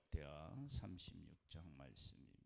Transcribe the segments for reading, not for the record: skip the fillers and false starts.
역대하 36장 말씀입니다.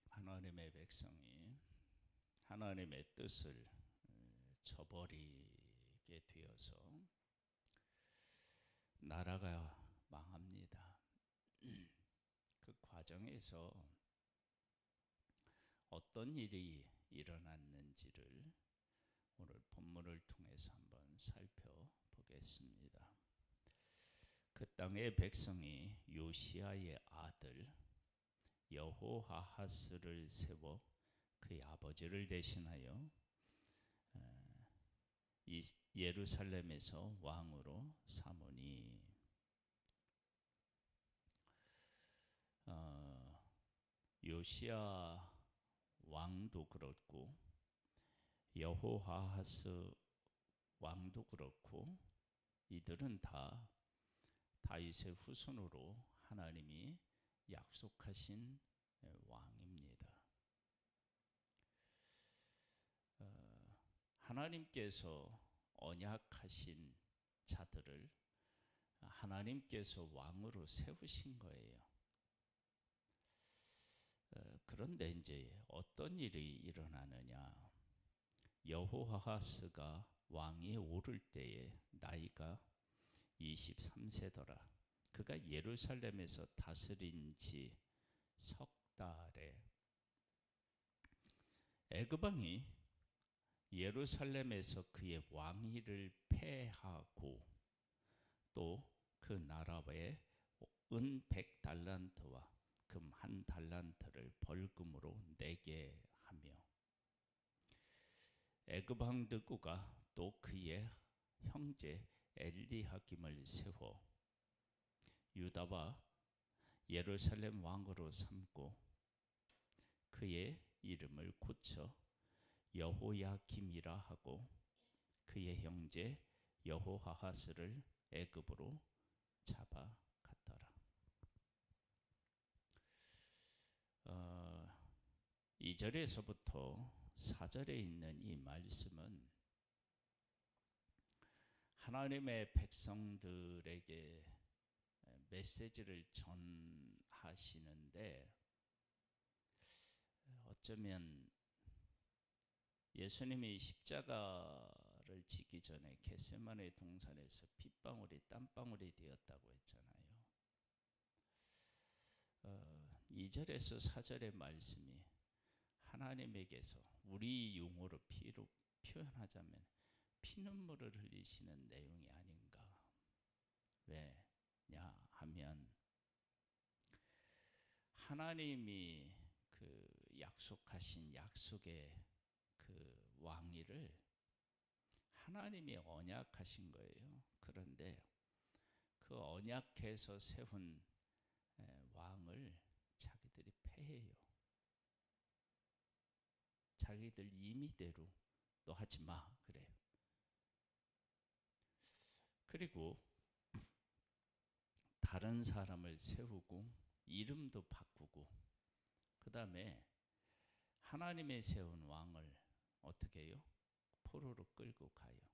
하나님의 백성이 하나님의 뜻을 저버리게 되어서 나라가 망합니다. 그 과정에서 어떤 일이 일어났는지를 오늘 본문을 통해서 한번 살펴보겠습니다. 그 땅의 백성이 요시야의 아들 여호아하스를 세워 그의 아버지를 대신하여 예루살렘에서 왕으로 삼으니 요시야 왕도 그렇고 여호아하스 왕도 그렇고 이들은 다 다윗의 후손으로 하나님이 약속하신 왕입니다. 하나님께서 언약하신 자들을 하나님께서 왕으로 세우신 거예요. 그런데 이제 어떤 일이 일어나느냐? 여호아하스가 왕위에 오를 때에 나이가 23세더라. 그가 예루살렘에서 다스린 지 석 달에 애굽 왕이 예루살렘에서 그의 왕위를 폐하고 또 그 나라에 은 100달란트와 금 1달란트를 벌금으로 내게 하며 애굽 왕 느고가 또 그의 형제 엘리야김을 세워 유다와 예루살렘 왕으로 삼고 그의 이름을 고쳐 여호야김이라 하고 그의 형제 여호아하스를 애굽으로 잡아갔더라. 2절에서부터 4절에 있는 이 말씀은 하나님의 백성들에게 메시지를 전하시는데 어쩌면 예수님이 십자가를 지기 전에 겟세마네 동산에서 핏방울이 땀방울이 되었다고 했잖아요. 2절에서 4절의 말씀이 하나님에게서 우리 용어로 피로 표현하자면 피눈물을 흘리시는 내용이 아닌가. 왜냐 하면 하나님이 그 약속하신 약속의 그 왕위를 하나님이 언약하신 거예요. 그런데 그 언약해서 세운 왕을 자기들이 폐해요. 자기들 임의대로 너 하지 마 그래요. 그리고 다른 사람을 세우고 이름도 바꾸고 그 다음에 하나님의 세운 왕을 어떻게 해요? 포로로 끌고 가요.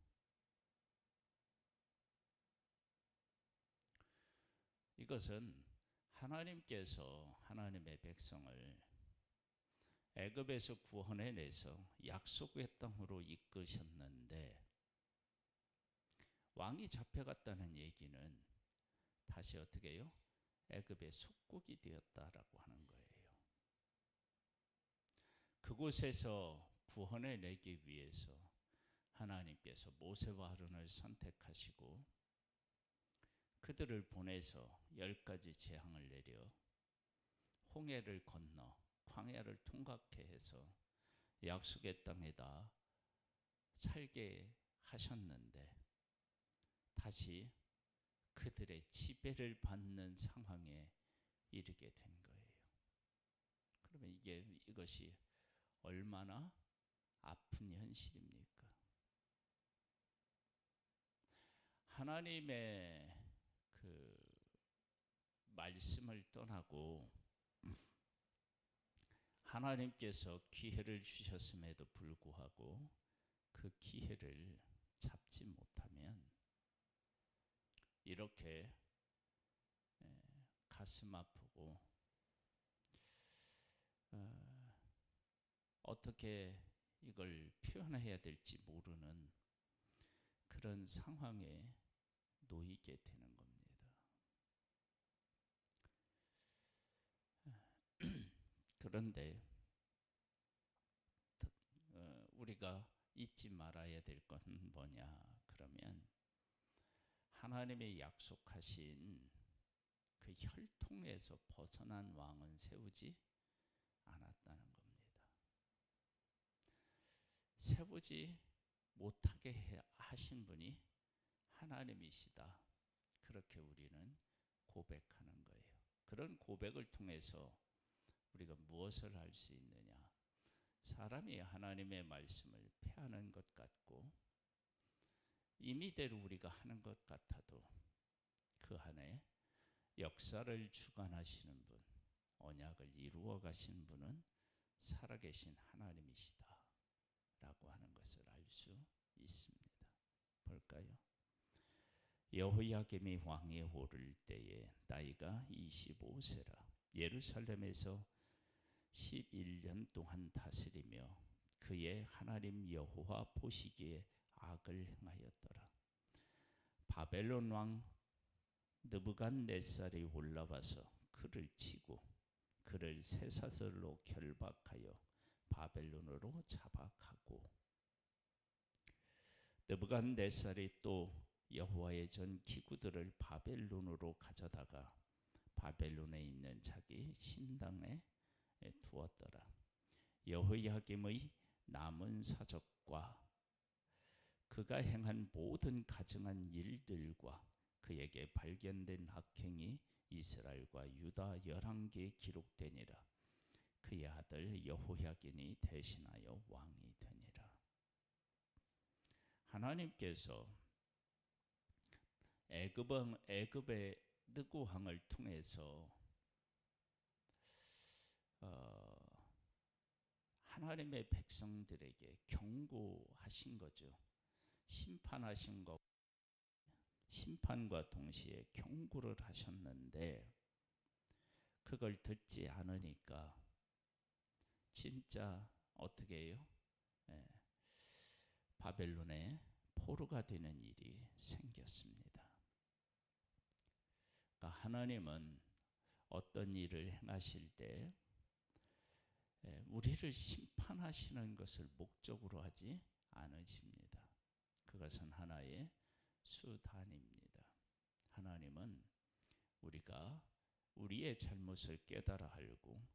이것은 하나님께서 하나님의 백성을 애굽에서 구원해내서 약속의 땅으로 이끄셨는데 왕이 잡혀갔다는 얘기는 다시 어떻게 해요? 애굽의 속국이 되었다라고 하는 거예요. 그곳에서 구원해내기 위해서 하나님께서 모세와 아론을 선택하시고 그들을 보내서 10가지 재앙을 내려 홍해를 건너 광야를 통과케 해서 약속의 땅에다 살게 하셨는데 다시 그들의 지배를 받는 상황에 이르게 된 거예요. 그러면 이것이 얼마나 아픈 현실입니까? 하나님의 그 말씀을 떠나고 하나님께서 기회를 주셨음에도 불구하고 그 기회를 잡지 못하면 이렇게 가슴 아프고 어떻게 이걸 표현해야 될지 모르는 그런 상황에 놓이게 되는 겁니다. 그런데 우리가 잊지 말아야 될 건 뭐냐 그러면 하나님의 약속하신 그 혈통에서 벗어난 왕은 세우지 않았다는 겁니다. 세우지 못하게 하신 분이 하나님이시다. 그렇게 우리는 고백하는 거예요. 그런 고백을 통해서 우리가 무엇을 할 수 있느냐? 사람이 하나님의 말씀을 폐하는 것 같고 임의대로 우리가 하는 것 같아도 그 안에 역사를 주관하시는 분, 언약을 이루어 가신 분은 살아계신 하나님이시다 라고 하는 것을 알 수 있습니다. 볼까요? 여호야김이 왕위에 오를 때에 나이가 25세라. 예루살렘에서 11년 동안 다스리며 그의 하나님 여호와 보시기에 악을 행하였더라. 바벨론 왕 느부갓네살이 올라와서 그를 치고 그를 쇠사슬로 결박하여 바벨론으로 잡아가고 느부갓네살이 또 여호와의 전 기구들을 바벨론으로 가져다가 바벨론에 있는 자기 신당에 두었더라. 여호야김의 남은 사적과 그가 행한 모든 가증한 일들과 그에게 발견된 악행이 이스라엘과 유다 열왕기에 기록되니라. 그의 아들 여호야긴이 대신하여 왕이 되니라. 하나님께서 애굽의 느고 왕을 통해서 하나님의 백성들에게 경고하신 거죠. 심판하신 것, 심판과 동시에 경고를 하셨는데 그걸 듣지 않으니까 진짜 어떻게 해요? 바벨론에 포로가 되는 일이 생겼습니다. 그러니까 하나님은 어떤 일을 행하실 때 우리를 심판하시는 것을 목적으로 하지 않으십니다. 그것은 하나의 수단입니다. 하나님은 우리가 우리의 잘못을 깨달아 알고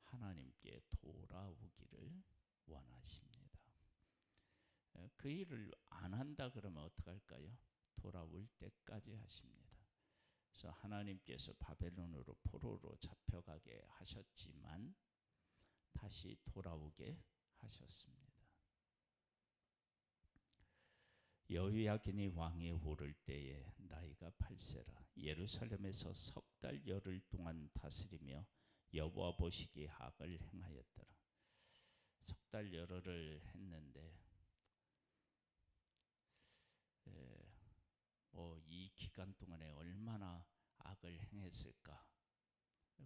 하나님께 돌아오기를 원하십니다. 그 일을 안 한다 그러면 어떡할까요? 돌아올 때까지 하십니다. 그래서 하나님께서 바벨론으로 포로로 잡혀가게 하셨지만 다시 돌아오게 하셨습니다. 여호야긴이 왕위에 오를 때에 나이가 8세라. 예루살렘에서 석 달 열흘 동안 다스리며 여호와 보시기에 악을 행하였더라. 석 달 열흘을 했는데 이 기간 동안에 얼마나 악을 행했을까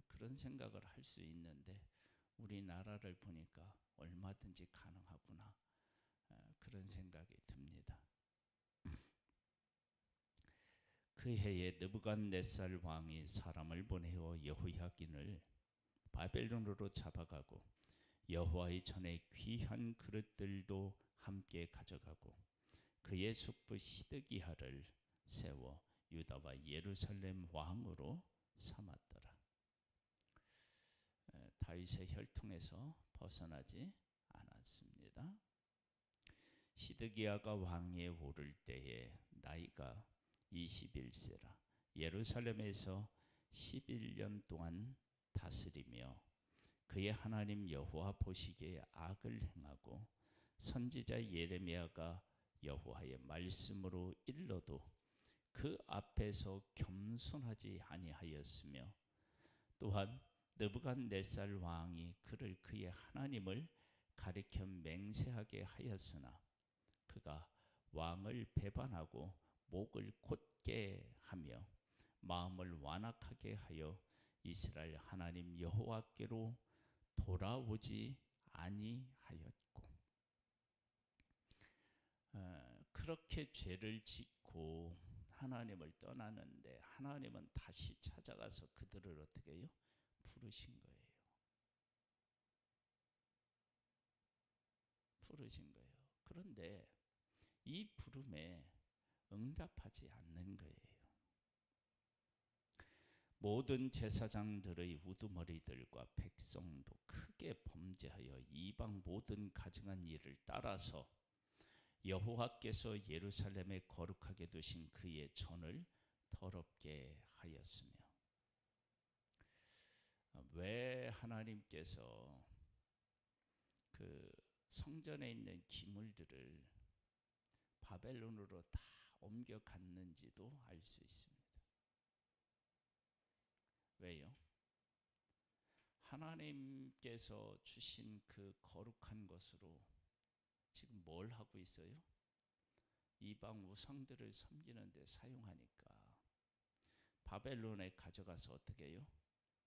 그런 생각을 할 수 있는데 우리나라를 보니까 얼마든지 가능하구나 그런 생각이 듭니다. 그 해에 느부갓네살 왕이 사람을 보내어 여호야긴을 바벨론으로 잡아가고 여호와의 전에 귀한 그릇들도 함께 가져가고 그의 숙부 시드기야를 세워 유다와 예루살렘 왕으로 삼았더라. 다윗의 혈통에서 벗어나지 않았습니다. 시드기야가 왕위에 오를 때에 나이가 21세라. 예루살렘에서 11년 동안 다스리며 그의 하나님 여호와 보시기에 악을 행하고 선지자 예레미야가 여호와의 말씀으로 일러도 그 앞에서 겸손하지 아니하였으며 또한 느부갓네살 왕이 그를 그의 하나님을 가리켜 맹세하게 하였으나 그가 왕을 배반하고 목을 곧게 하며 마음을 완악하게 하여 이스라엘 하나님 여호와께로 돌아오지 아니하였고 그렇게 죄를 짓고 하나님을 떠나는데 하나님은 다시 찾아가서 그들을 어떻게 해요? 부르신 거예요. 부르신 거예요. 그런데 이 부름에 응답하지 않는 거예요. 모든 제사장들의 우두머리들과 백성도 크게 범죄하여 이방 모든 가증한 일을 따라서 여호와께서 예루살렘에 거룩하게 두신 그의 전을 더럽게 하였으며 왜 하나님께서 그 성전에 있는 기물들을 바벨론으로 다 옮겨갔는지도 알 수 있습니다. 왜요? 하나님께서 주신 그 거룩한 것으로 지금 뭘 하고 있어요? 이방 우상들을 섬기는 데 사용하니까 바벨론에 가져가서 어떻게 해요?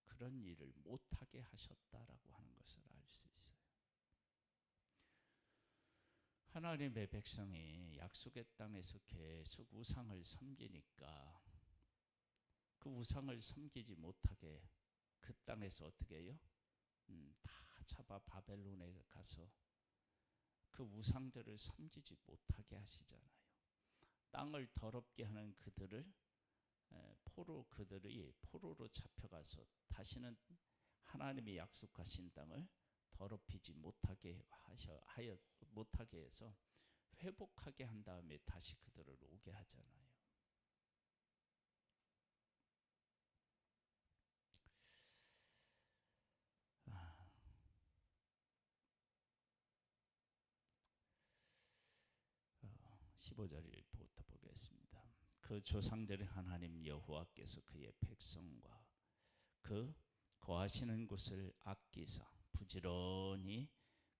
그런 일을 못하게 하셨다라고 하는 것을 알 수 있어요. 하나님의 백성이 약속의 땅에서 계속 우상을 섬기니까 그 우상을 섬기지 못하게 그 땅에서 어떻게 해요? 다 잡아 바벨론에 가서 그 우상들을 섬기지 못하게 하시잖아요. 땅을 더럽게 하는 그들을 그들이 포로로 잡혀가서 다시는 하나님이 약속하신 땅을 더럽히지 못하게 못하게 해서 회복하게 한 다음에 다시 그들을 오게 하잖아요. 아, 15절부터 보겠습니다. 그 조상들의 하나님 여호와께서 그의 백성과 그 거하시는 곳을 아끼사 부지런히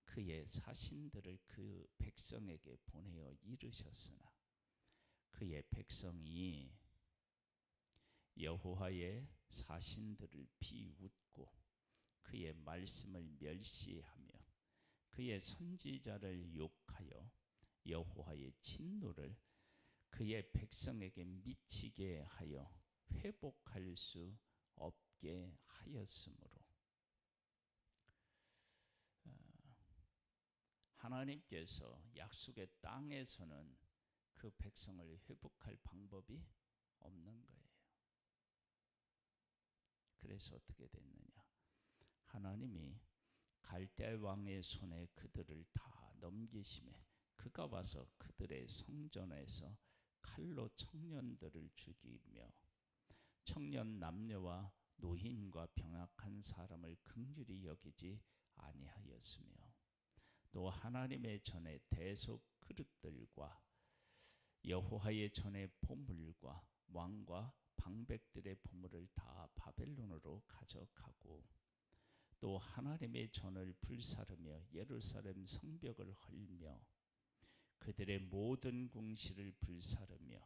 그의 사신들을 그 백성에게 보내어 이르셨으나 그의 백성이 여호와의 사신들을 비웃고 그의 말씀을 멸시하며 그의 선지자를 욕하여 여호와의 진노를 그의 백성에게 미치게 하여 회복할 수 없게 하였으므로 하나님께서 약속의 땅에서는 그 백성을 회복할 방법이 없는 거예요. 그래서 어떻게 됐느냐? 하나님이 갈대 왕의 손에 그들을 다 넘기심에 그가 와서 그들의 성전에서 칼로 청년들을 죽이며 청년 남녀와 노인과 병약한 사람을 긍휼히 여기지 아니하였으며 또 하나님의 전에 대속 그릇들과 여호와의 전에 보물과 왕과 방백들의 보물을 다 바벨론으로 가져가고 또 하나님의 전을 불사르며 예루살렘 성벽을 헐며 그들의 모든 궁실을 불사르며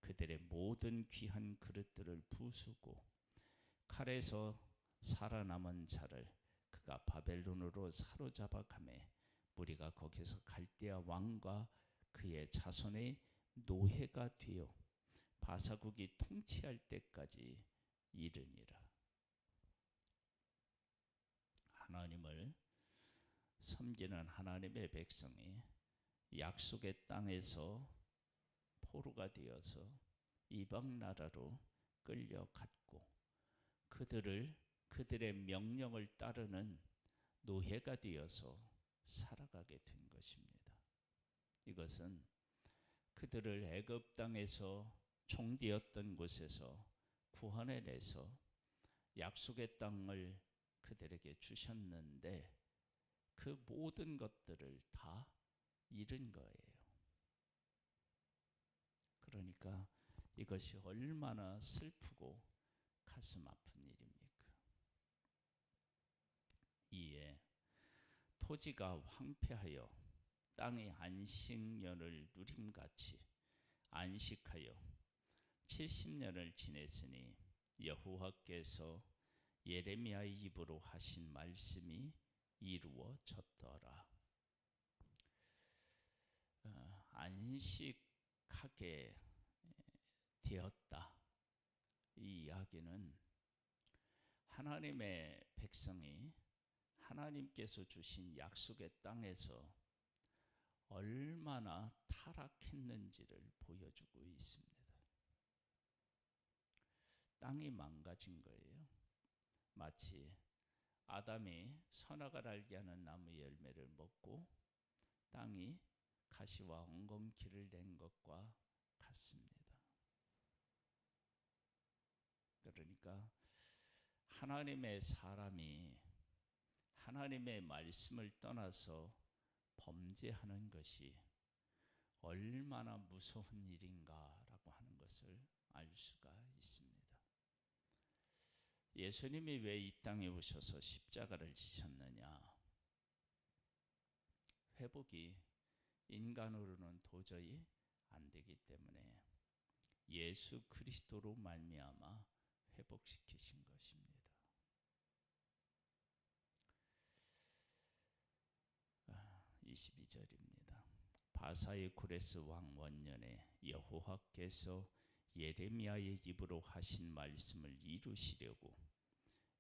그들의 모든 귀한 그릇들을 부수고 칼에서 살아남은 자를 그가 바벨론으로 사로잡아 가매 무리가 거기서 갈대아 왕과 그의 자손의 노예가 되어 바사국이 통치할 때까지 이르니라. 하나님을 섬기는 하나님의 백성이 약속의 땅에서 포로가 되어서 이방 나라로 끌려갔고 그들의 명령을 따르는 노예가 되어서 살아가게 된 것입니다. 이것은 그들을 애굽 땅에서 종되었던 곳에서 구원해내서 약속의 땅을 그들에게 주셨는데 그 모든 것들을 다 잃은 거예요. 그러니까 이것이 얼마나 슬프고 가슴 아픈 일입니까? 이에 토지가 황폐하여 땅의 안식년을 누림같이 안식하여 70년을 지냈으니 여호와께서 예레미야의 입으로 하신 말씀이 이루어졌더라. 안식하게 되었다. 이 이야기는 하나님의 백성이 하나님께서 주신 약속의 땅에서 얼마나 타락했는지를 보여주고 있습니다. 땅이 망가진 거예요. 마치 아담이 선악을 알게 하는 나무 열매를 먹고 땅이 가시와 엉겅퀴를 낸 것과 같습니다. 그러니까 하나님의 사람이 하나님의 말씀을 떠나서 범죄하는 것이 얼마나 무서운 일인가라고 하는 것을 알 수가 있습니다. 예수님이 왜 이 땅에 오셔서 십자가를 지셨느냐? 회복이 인간으로는 도저히 안 되기 때문에 예수 그리스도로 말미암아 회복시키신 것입니다. 22절입니다. 바사의 고레스 왕 원년에 여호와께서 예레미야의 입으로 하신 말씀을 이루시려고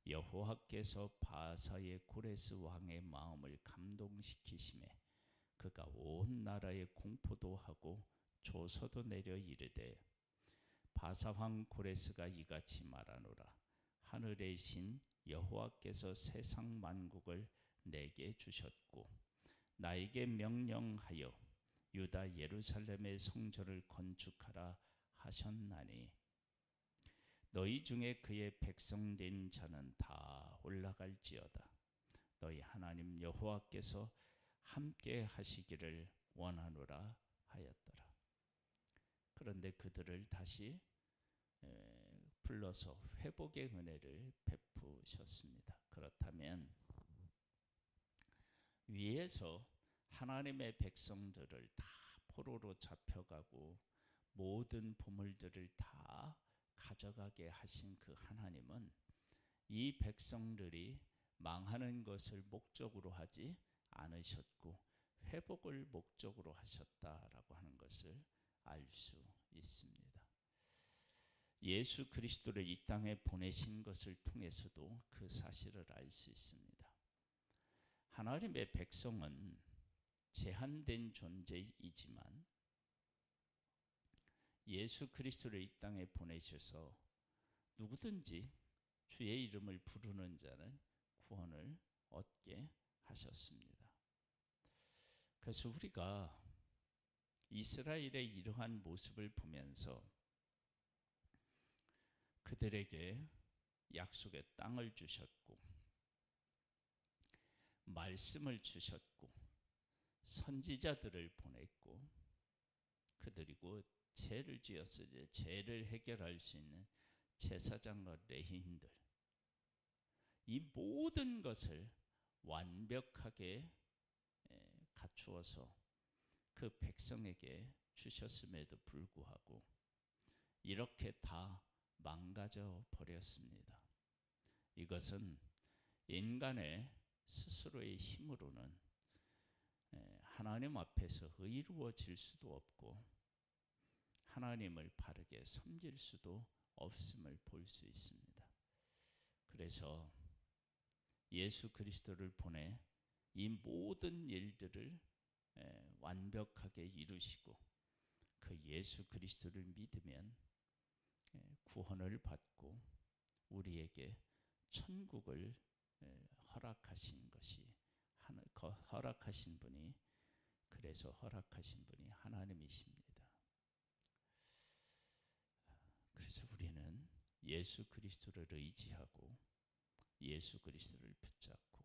여호와께서 바사의 고레스 왕의 마음을 감동시키심에 그가 온 나라에 공포도 하고 조서도 내려 이르되 바사 왕 고레스가 이같이 말하노라. 하늘의 신 여호와께서 세상 만국을 내게 주셨고 나에게 명령하여 유다 예루살렘의 성전을 건축하라 하셨나니 너희 중에 그의 백성 된 자는 다 올라갈지어다. 너희 하나님 여호와께서 함께 하시기를 원하노라 하였더라. 그런데 그들을 다시 불러서 회복의 은혜를 베푸셨습니다. 그렇다면 위에서 하나님의 백성들을 다 포로로 잡혀가고 모든 보물들을 다 가져가게 하신 그 하나님은 이 백성들이 망하는 것을 목적으로 하지 않으셨고 회복을 목적으로 하셨다라고 하는 것을 알 수 있습니다. 예수 그리스도를 이 땅에 보내신 것을 통해서도 그 사실을 알 수 있습니다. 하나님의 백성은 제한된 존재이지만 예수 그리스도를 이 땅에 보내셔서 누구든지 주의 이름을 부르는 자는 구원을 얻게 하셨습니다. 그래서 우리가 이스라엘의 이러한 모습을 보면서 그들에게 약속의 땅을 주셨고 말씀을 주셨고 선지자들을 보냈고 그들이고 죄를 지었을 때 죄를 해결할 수 있는 제사장과 레위인들 이 모든 것을 완벽하게 갖추어서 그 백성에게 주셨음에도 불구하고 이렇게 다 망가져 버렸습니다. 이것은 인간의 스스로의 힘으로는 하나님 앞에서 의로워질 수도 없고 하나님을 바르게 섬길 수도 없음을 볼 수 있습니다. 그래서 예수 그리스도를 보내 이 모든 일들을 완벽하게 이루시고 그 예수 그리스도를 믿으면 구원을 받고 우리에게 천국을 허락하신 것이 허락하신 분이 그래서 허락하신 분이 하나님이십니다. 그래서 우리는 예수 그리스도를 의지하고 예수 그리스도를 붙잡고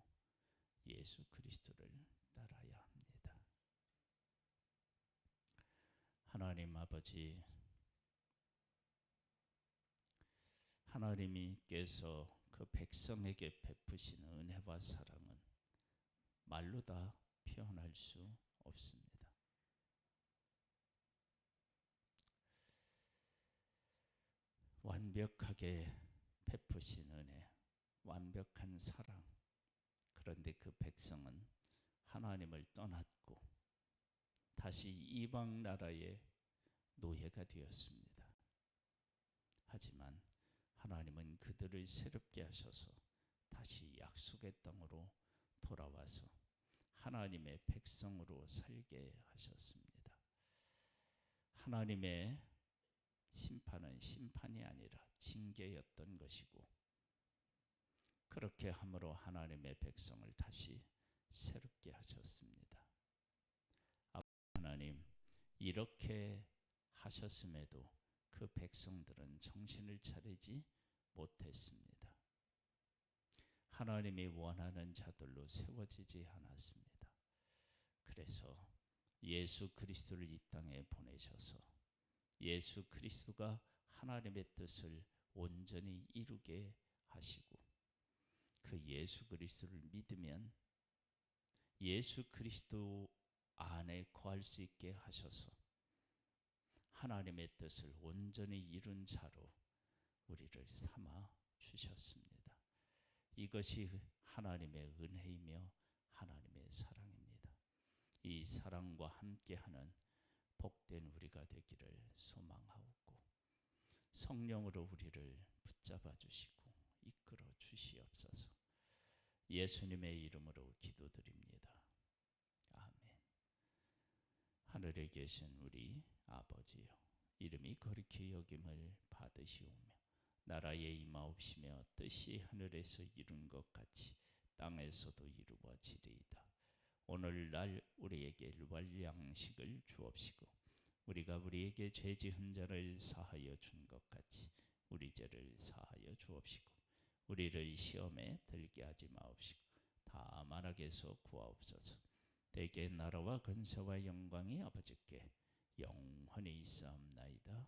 예수 그리스도를 따라야 합니다. 하나님 아버지, 하나님께서 그 백성에게 베푸신 은혜와 사랑은 말로 다 표현할 수 없습니다. 완벽하게 베푸신 은혜, 완벽한 사랑. 그런데 그 백성은 하나님을 떠났고 다시 이방 나라의 노예가 되었습니다. 하지만 하나님은 그들을 새롭게 하셔서 다시 약속의 땅으로 돌아와서 하나님의 백성으로 살게 하셨습니다. 하나님의 심판은 심판이 아니라 징계였던 것이고, 그렇게 함으로 하나님의 백성을 다시 새롭게 하셨습니다. 하나님, 이렇게 하셨음에도 그 백성들은 정신을 차리지 못했습니다. 하나님이 원하는 자들로 세워지지 않았습니다. 그래서 예수 그리스도를 이 땅에 보내셔서 예수 그리스도가 하나님의 뜻을 온전히 이루게 하시고, 그 예수 그리스도를 믿으면 예수 그리스도 안에 거할 수 있게 하셔서 하나님의 뜻을 온전히 이룬 자로 우리를 삼아 주셨습니다. 이것이 하나님의 은혜이며 하나님의 사랑입니다. 이 사랑과 함께하는 복된 우리가 되기를 소망하옵고, 성령으로 우리를 붙잡아 주시고 이끌어 주시옵소서. 예수님의 이름으로 기도드립니다. 아멘. 하늘에 계신 우리 아버지여, 이름이 거룩히 여김을 받으시오며 나라의 임하옵시며 뜻이 하늘에서 이룬 것 같이 땅에서도 이루어지리이다. 오늘날 우리에게 일용할 양식을 주옵시고, 우리가 우리에게 죄 지은 자를 사하여 준 것 같이 우리 죄를 사하여 주옵시고, 우리를 시험에 들게 하지 마옵시고 다만 악에서 구하옵소서. 대개 나라와 권세와 영광이 아버지께 영원히 있사옵나이다.